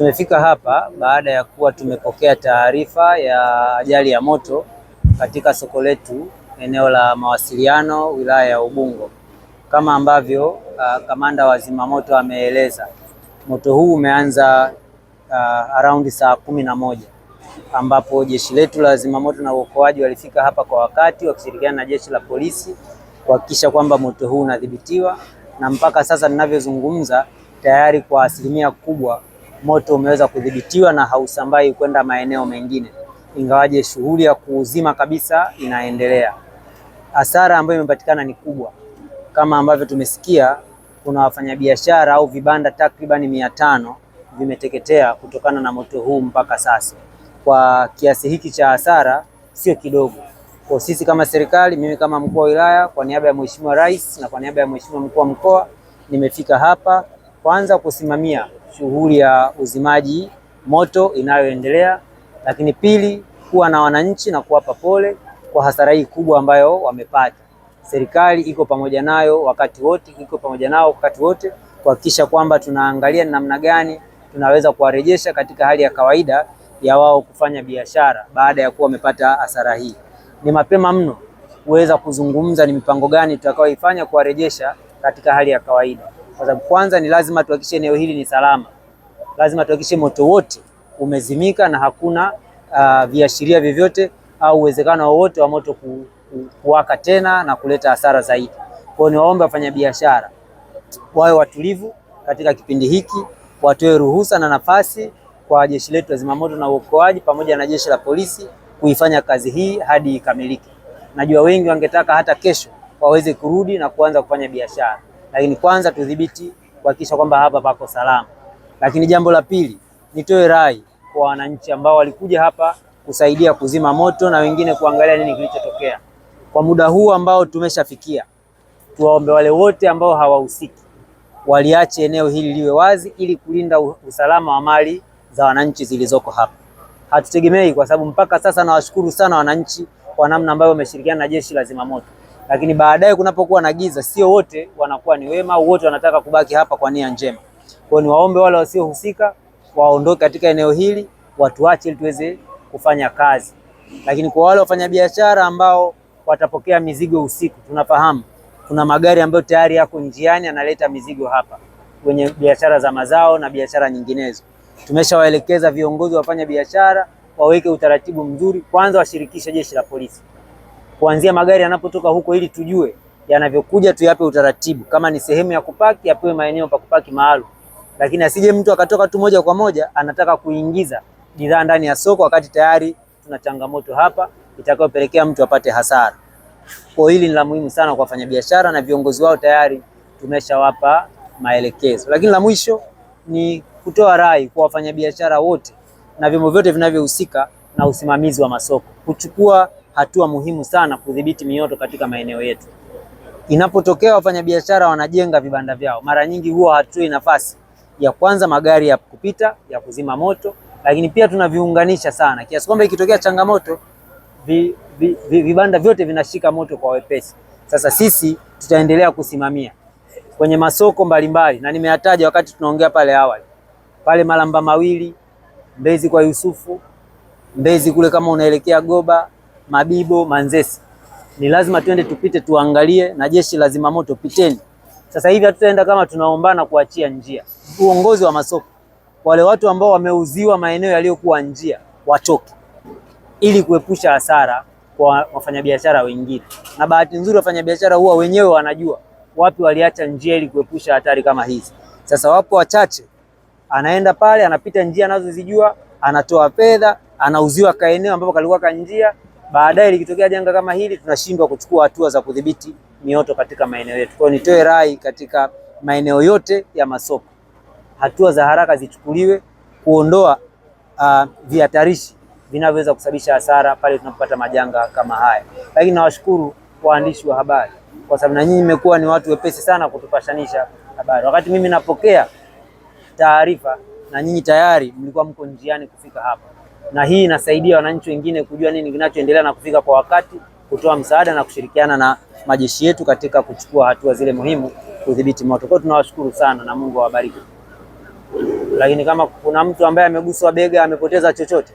Tumefika hapa baada ya kuwa tumepokea taarifa ya ajali ya moto katika soko letu eneo la Mawasiliano, wilaya ya Ubungo. Kama ambavyo kamanda wa zimamoto ameeleza, moto huu umeanza around saa 11 ambapo jeshi letu la zimamoto na uokoaji walifika hapa kwa wakati wakishirikiana na jeshi la polisi kuhakikisha kwamba moto huu unadhibitiwa, na mpaka sasa ninavyozungumza tayari kwa asilimia kubwa moto umeweza kudhibitiwa na hausambai kwenda maeneo mengine, ingawaje shughuli ya kuuzima kabisa inaendelea. Hasara ambayo imepatikana ni kubwa. Kama ambavyo tumesikia, kuna wafanyabiashara au vibanda takribani 500 vimeteketea kutokana na moto huu mpaka sasa. Kwa kiasi hiki cha hasara sio kidogo. Kwa sisi kama serikali, mimi kama mkuu wa wilaya, kwa niaba ya Mheshimiwa Rais na kwa niaba ya Mheshimiwa mkuu wa mkoa, nimefika hapa kwanza kusimamia shughuli ya uzimaji moto inayoendelea, lakini pili kuwa na wananchi na kuwapa pole kwa hasara hii kubwa ambayo wamepata. Serikali iko pamoja nayo wakati wote, kuhakikisha kwamba tunaangalia namna gani tunaweza kuwarejesha katika hali ya kawaida ya wao kufanya biashara baada ya kuwa wamepata hasara hii. Ni mapema mno kuweza kuzungumza ni mipango gani tutakayoifanya kuwarejesha katika hali ya kawaida, kwa sababu kwanza ni lazima tuhakikishe eneo hili ni salama. Lazima tuhakikishe moto wote umezimika na hakuna viashiria vyovyote au uwezekano wowote wa moto kuwaka tena na kuleta hasara zaidi. Kwa hiyo niwaombe wafanyabiashara wawe watulivu katika kipindi hiki, watoe ruhusa na nafasi kwa jeshi letu la zimamoto na uokoaji pamoja na jeshi la polisi kuifanya kazi hii hadi ikamilike. Najua wengi wangetaka hata kesho waweze kurudi na kuanza kufanya biashara, lakini kwanza tudhibiti kuhakikisha kwamba hapa pako salama. Lakini jambo la pili, nitoe rai kwa wananchi ambao walikuja hapa kusaidia kuzima moto na wengine kuangalia nini kilichotokea. Kwa muda huu ambao tumeshafikia, tuwaombe wale wote ambao hawahusiki waliache eneo hili liwe wazi ili kulinda usalama wa mali za wananchi zilizoko hapa. Hatutegemei, kwa sababu mpaka sasa nawashukuru sana wananchi kwa namna ambayo wameshirikiana na jeshi la zimamoto. Lakini baadaye kunapokuwa na giza, sio wote wanakuwa ni wema au wote wanataka kubaki hapa kwa nia njema. Kwa hiyo niwaombe wale wasiohusika waondoke katika eneo hili, watuache ili tuweze kufanya kazi. Lakini kwa wale wafanyabiashara ambao watapokea mizigo usiku, tunafahamu kuna magari ambayo tayari yako njiani analeta mizigo hapa kwenye biashara za mazao na biashara nyinginezo. Tumeshawaelekeza viongozi wafanya biashara waweke utaratibu mzuri, kwanza washirikishe jeshi la polisi kuanzia magari yanapotoka huko, ili tujue yanavyokuja tuyape utaratibu. Kama ni sehemu ya kupaki, yapewe maeneo pa kupaki maalum. Lakini asije mtu akatoka tu moja kwa moja anataka kuingiza bidhaa ndani ya soko wakati tayari tuna changamoto hapa itakayopelekea mtu apate hasara. Kwa hili ni la muhimu sana kwa wafanyabiashara na viongozi wao tayari tumeshawapa maelekezo. Lakini la mwisho ni kutoa rai kwa wafanyabiashara wote na vyombo vyote vinavyohusika na usimamizi wa masoko kuchukua hatua muhimu sana kudhibiti mioto katika maeneo yetu. Inapotokea wafanyabiashara wanajenga vibanda vyao, mara nyingi huwa hatoi nafasi ya kwanza magari ya kupita ya kuzima moto, lakini pia tunaviunganisha sana kiasi kwamba ikitokea changamoto vibanda vyote vinashika moto kwa wepesi. Sasa sisi tutaendelea kusimamia kwenye masoko mbalimbali, na nimeyataja wakati tunaongea pale awali, pale Malamba Mawili, Mbezi kwa Yusufu, Mbezi kule kama unaelekea Goba, Mabibo, Manzesi. Ni lazima tuende tupite tuangalie, na jeshi la zimamoto piteni. Sasa hivi hatutaenda kama tunaombana kuachia njia. Uongozi wa masoko, wale watu ambao wameuziwa maeneo yaliyokuwa njia wachoke, ili kuepusha hasara kwa wafanyabiashara wengine. Na bahati nzuri wafanyabiashara huwa wenyewe wanajua wapi waliacha njia ili kuepusha hatari kama hizi. Sasa wapo wachache, anaenda pale anapita njia anazozijua, anatoa fedha, anauziwa kaeneo ambapo kalikuwa ka njia. Baadaye likitokea janga kama hili tunashindwa kuchukua hatua za kudhibiti mioto katika maeneo yetu. Kwa hiyo nitoe rai katika maeneo yote ya masoko, hatua za haraka zichukuliwe kuondoa vihatarishi vinavyoweza kusababisha hasara pale tunapopata majanga kama haya. Lakini nawashukuru waandishi wa habari kwa sababu na nyinyi mmekuwa ni watu wepesi sana kutupashanisha habari. Wakati mimi napokea taarifa na nyinyi tayari mlikuwa mko njiani kufika hapa, na hii inasaidia wananchi wengine kujua nini kinachoendelea na kufika kwa wakati, kutoa msaada na kushirikiana na majeshi yetu katika kuchukua hatua zile muhimu kudhibiti moto. Kwa hiyo tunawashukuru sana na Mungu awabariki. lakini kama kuna mtu ambaye ameguswa bega amepoteza chochote